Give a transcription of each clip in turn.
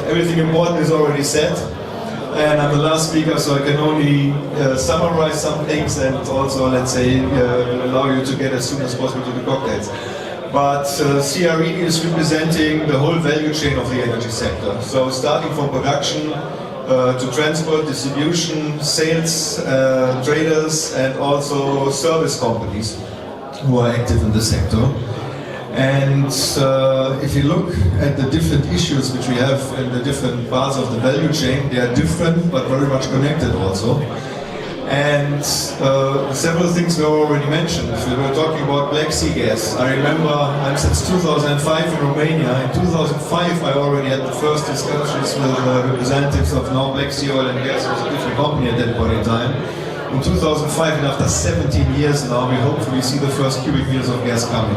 Everything important is already said, and I'm the last speaker, so I can only summarize some things and also, let's say, allow you to get as soon as possible to the cocktails. But CRE is representing the whole value chain of the energy sector. So starting from production to transport, distribution, sales, traders, and also service companies who are active in the sector. And if you look at the different issues which we have in the different parts of the value chain, they are different but very much connected also. And several things were already mentioned. We were talking about Black Sea gas. I remember I'm since 2005 in Romania. In 2005 I already had the first discussions with representatives of now Black Sea Oil and Gas. It was a different company at that point in time. In 2005, and after 17 years now, we hopefully see the first cubic meters of gas coming.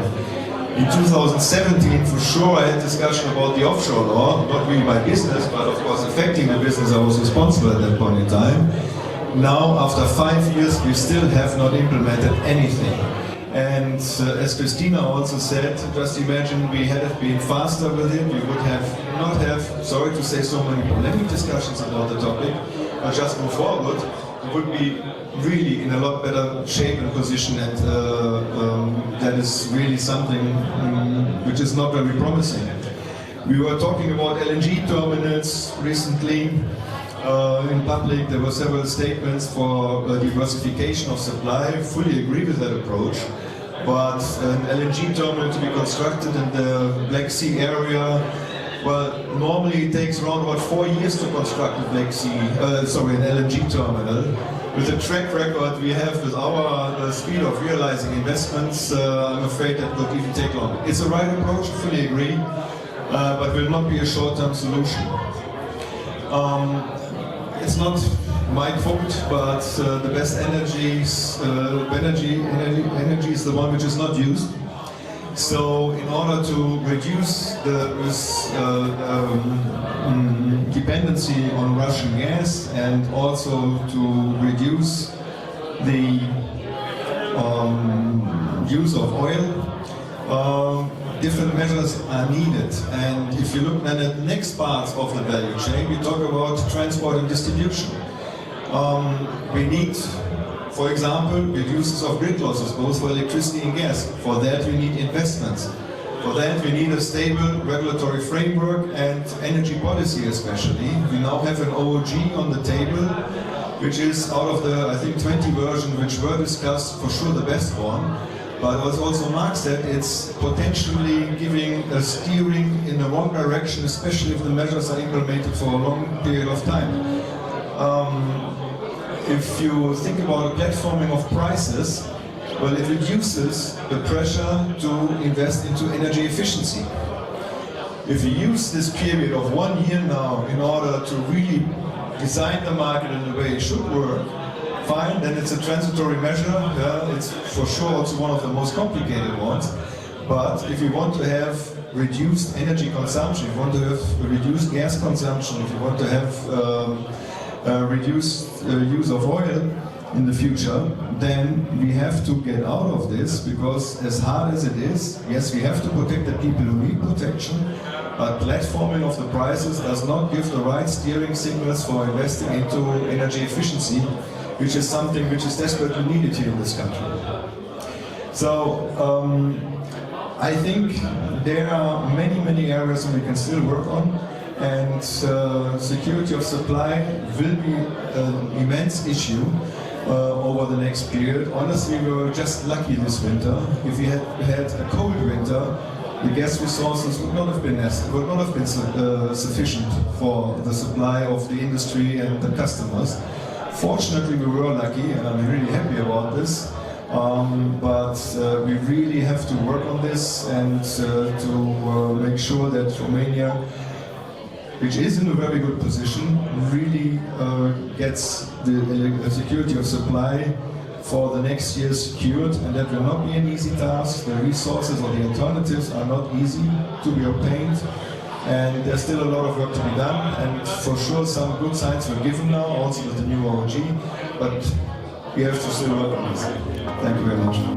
In 2017, for sure, I had discussion about the offshore law, not really my business, but of course affecting the business I was responsible at that point in time. Now, after 5 years, we still have not implemented anything. And as Christina also said, just imagine we had been faster with it, we would have not have, sorry to say, so many polemic discussions about the topic, but just move forward. Would be really in a lot better shape and position, and that is really something which is not very promising. We were talking about LNG terminals recently. In public there were several statements for diversification of supply. I fully agree with that approach, but an LNG terminal to be constructed in the Black Sea area, well, normally it takes around about 4 years to construct a an LNG terminal. With the track record we have with our speed of realizing investments, I'm afraid that would even take longer. It's the right approach, I fully agree, but will not be a short-term solution. It's not my quote, but the best energy is the one which is not used. So in order to reduce the dependency on Russian gas and also to reduce the use of oil, different measures are needed. And if you look then at the next parts of the value chain, we talk about transport and distribution. We need, for example, reducers of grid losses, both for electricity and gas. For that we need investments. For that we need a stable regulatory framework and energy policy especially. We now have an OOG on the table, which is out of the, I think, 20 versions which were discussed, for sure the best one. But as also Mark said, it's potentially giving a steering in the wrong direction, especially if the measures are implemented for a long period of time. If you think about a platforming of prices, well, it reduces the pressure to invest into energy efficiency. If you use this period of 1 year now in order to really design the market in the way it should work, fine, then it's a transitory measure. Yeah, it's for sure also one of the most complicated ones. But if you want to have reduced energy consumption, if you want to have reduced gas consumption, if you want to have reduced use of oil in the future, then we have to get out of this, because as hard as it is, yes, we have to protect the people who need protection, but platforming of the prices does not give the right steering signals for investing into energy efficiency, which is something which is desperately needed here in this country. So I think there are many areas we can still work on. And security of supply will be an immense issue over the next period. Honestly, we were just lucky this winter. If we had a cold winter, the gas resources would not have been sufficient for the supply of the industry and the customers. Fortunately, we were lucky, and I'm really happy about this. But we really have to work on this and to make sure that Romania, which is in a very good position, really gets the security of supply for the next year secured, and that will not be an easy task. The resources or the alternatives are not easy to be obtained, and there's still a lot of work to be done, and for sure some good signs were given now, also with the new OOG, but we have to still work on this. Thank you very much.